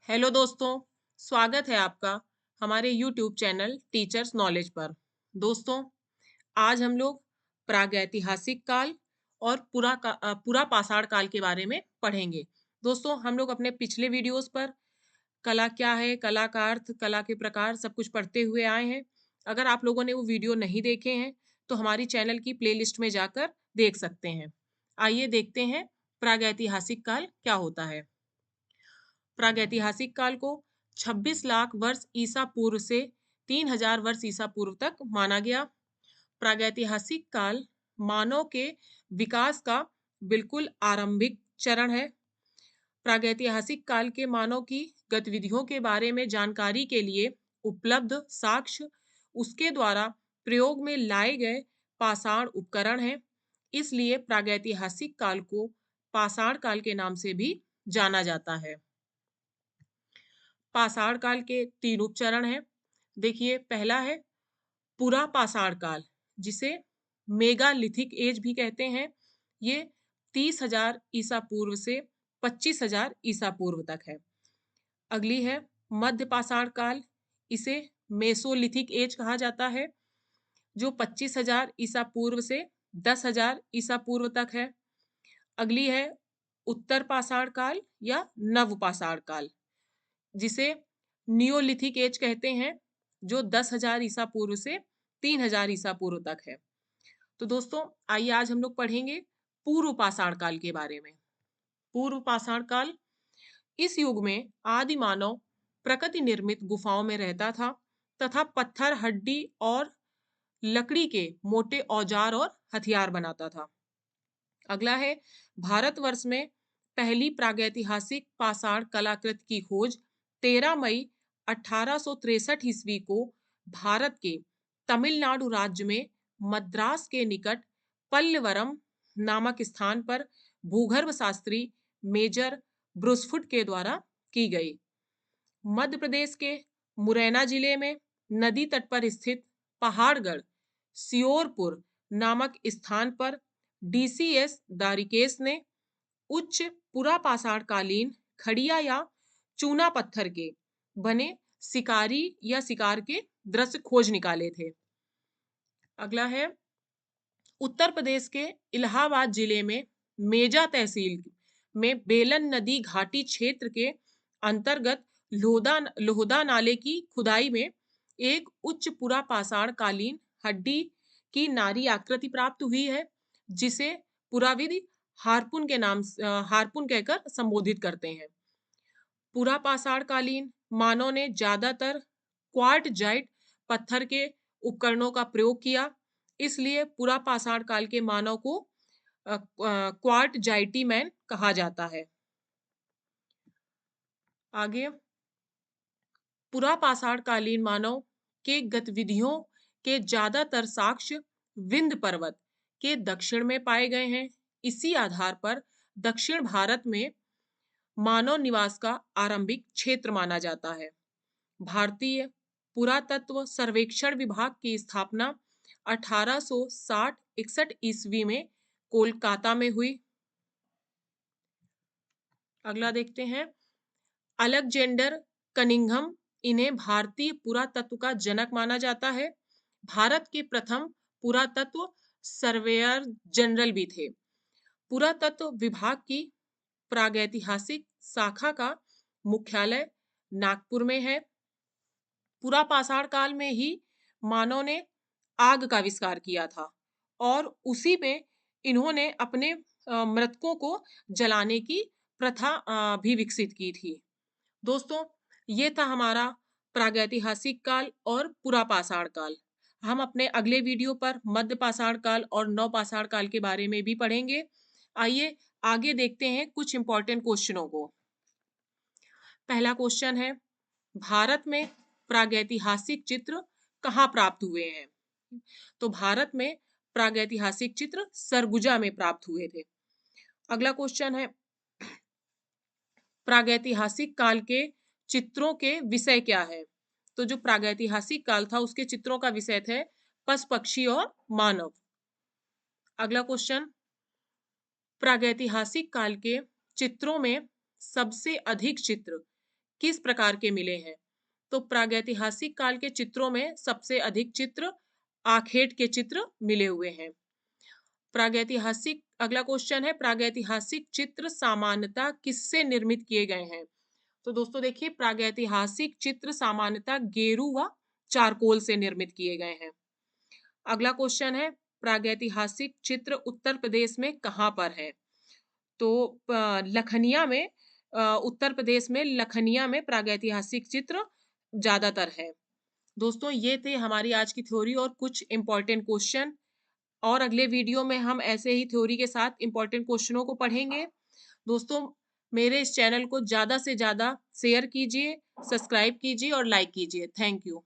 Hello दोस्तों, स्वागत है आपका हमारे यूट्यूब चैनल टीचर्स नॉलेज पर। दोस्तों, आज हम लोग प्रागैतिहासिक काल और पूरा पाषाण काल के बारे में पढ़ेंगे। दोस्तों, हम लोग अपने पिछले वीडियोस पर कला क्या है, कला का अर्थ, कला के प्रकार सब कुछ पढ़ते हुए आए हैं। अगर आप लोगों ने वो वीडियो नहीं देखे हैं, तो हमारी चैनल की प्लेलिस्ट में जाकर देख सकते हैं। आइए देखते हैं प्रागैतिहासिक काल क्या होता है। प्रागैतिहासिक काल को 26 लाख वर्ष ईसा पूर्व से 3000 वर्ष ईसा पूर्व तक माना गया। प्रागैतिहासिक काल मानव के विकास का बिल्कुल आरंभिक चरण है। प्रागैतिहासिक काल के मानव की गतिविधियों के बारे में जानकारी के लिए उपलब्ध साक्ष्य उसके द्वारा प्रयोग में लाए गए पाषाण उपकरण हैं। इसलिए प्रागैतिहासिक काल को पाषाण काल के नाम से भी जाना जाता है। पाषाण काल के 3 उपचरण हैं। देखिए, पहला है पुरा पाषाण काल, जिसे मेगालिथिक एज भी कहते हैं। ये 30,000 ईसा पूर्व से 25,000 ईसा पूर्व तक है। अगली है मध्य पाषाण काल, इसे मेसोलिथिक एज कहा जाता है, जो 25,000 ईसा पूर्व से 10,000 ईसा पूर्व तक है। अगली है उत्तर पाषाण काल या नव पाषाण काल, जिसे नियोलिथिक एज कहते हैं, जो 10,000 ईसा पूर्व से 3,000 ईसा पूर्व तक है। तो दोस्तों, आइए आज हम लोग पढ़ेंगे पूर्व पाषाण काल के बारे में। पूर्व पाषाण काल, इस युग में आदि मानव प्रकृति निर्मित गुफाओं में रहता था तथा पत्थर, हड्डी और लकड़ी के मोटे औजार और हथियार बनाता था। अगला है भारतवर्ष में पहली प्रागैतिहासिक पाषाण कलाकृति की खोज 13 मई 1863 ईस्वी को भारत के तमिलनाडु राज्य में मद्रास के निकट पल्लवरम नामक स्थान पर भूगर्भ शास्त्री मेजर ब्रुसफुट के द्वारा की गई। मध्य प्रदेश के मुरैना जिले में नदी तट पर स्थित पहाड़गढ़ सियोरपुर नामक स्थान पर डीसीएस दारिकेस ने उच्च पुरापाषाण कालीन खड़िया या चूना पत्थर के बने शिकारी या शिकार के दृश्य खोज निकाले थे। अगला है उत्तर प्रदेश के इलाहाबाद जिले में मेजा तहसील में बेलन नदी घाटी क्षेत्र के अंतर्गत लोहदा नाले की खुदाई में एक उच्च पुरापाषाण कालीन हड्डी की नारी आकृति प्राप्त हुई है, जिसे पुराविद हारपुन के नाम हारपुन कहकर संबोधित करते हैं। पुरापाषाण कालीन मानव ने ज्यादातर क्वार्टजाइट पत्थर के उपकरणों का प्रयोग किया, इसलिए पुरापाषाण काल के मानव को क्वार्टजाइटी मैन कहा जाता है। आगे पुरापाषाण कालीन मानव के गतिविधियों के ज्यादातर साक्ष्य विंध्य पर्वत के दक्षिण में पाए गए हैं। इसी आधार पर दक्षिण भारत में मानव निवास का आरंभिक क्षेत्र माना जाता है। भारतीय पुरातत्व सर्वेक्षण विभाग की स्थापना 1860-61 ईस्वी में कोलकाता में हुई। अगला देखते हैं अलेक्जेंडर कनिंघम, इन्हें भारतीय पुरातत्व का जनक माना जाता है। भारत के प्रथम पुरातत्व सर्वेयर जनरल भी थे। पुरातत्व विभाग की प्रागैतिहासिक शाखा का मुख्यालय नागपुर में है। पुरापाषाण काल में ही मानव ने आग का आविष्कार किया था और उसी में इन्होंने अपने मृतकों को जलाने की प्रथा भी विकसित की थी। दोस्तों, ये था हमारा प्रागैतिहासिक काल और पुरापाषाण काल। हम अपने अगले वीडियो पर मध्य पाषाण काल और नवपाषाण काल के बारे में भी पढ़ेंगे। आइए आगे देखते हैं कुछ इंपॉर्टेंट क्वेश्चनों को। पहला क्वेश्चन है, भारत में प्रागैतिहासिक चित्र कहाँ प्राप्त हुए हैं? तो भारत में प्रागैतिहासिक चित्र सरगुजा में प्राप्त हुए थे। अगला क्वेश्चन है, प्रागैतिहासिक काल के चित्रों के विषय क्या है? तो जो प्रागैतिहासिक काल था उसके चित्रों का विषय थे पशु, पक्षी और मानव। अगला क्वेश्चन, प्रागैतिहासिक काल के चित्रों में सबसे अधिक चित्र किस प्रकार के मिले हैं? तो प्रागैतिहासिक काल के चित्रों में सबसे अधिक चित्र आखेट के चित्र मिले हुए हैं। प्रागैतिहासिक अगला क्वेश्चन है, प्रागैतिहासिक चित्र सामान्यतः किससे निर्मित किए गए हैं? तो दोस्तों देखिए, प्रागैतिहासिक चित्र सामान्यतः गेरू व चारकोल से निर्मित किए गए हैं। अगला क्वेश्चन है, प्रागैतिहासिक चित्र उत्तर प्रदेश में कहाँ पर है? तो लखनिया में, उत्तर प्रदेश में लखनिया में प्रागैतिहासिक चित्र ज्यादातर है। दोस्तों ये थे हमारी आज की थ्योरी और कुछ इंपॉर्टेंट क्वेश्चन, और अगले वीडियो में हम ऐसे ही थ्योरी के साथ इंपॉर्टेंट क्वेश्चनों को पढ़ेंगे। दोस्तों मेरे इस चैनल को ज़्यादा से ज़्यादा शेयर कीजिए, सब्सक्राइब कीजिए और लाइक कीजिए। Thank you.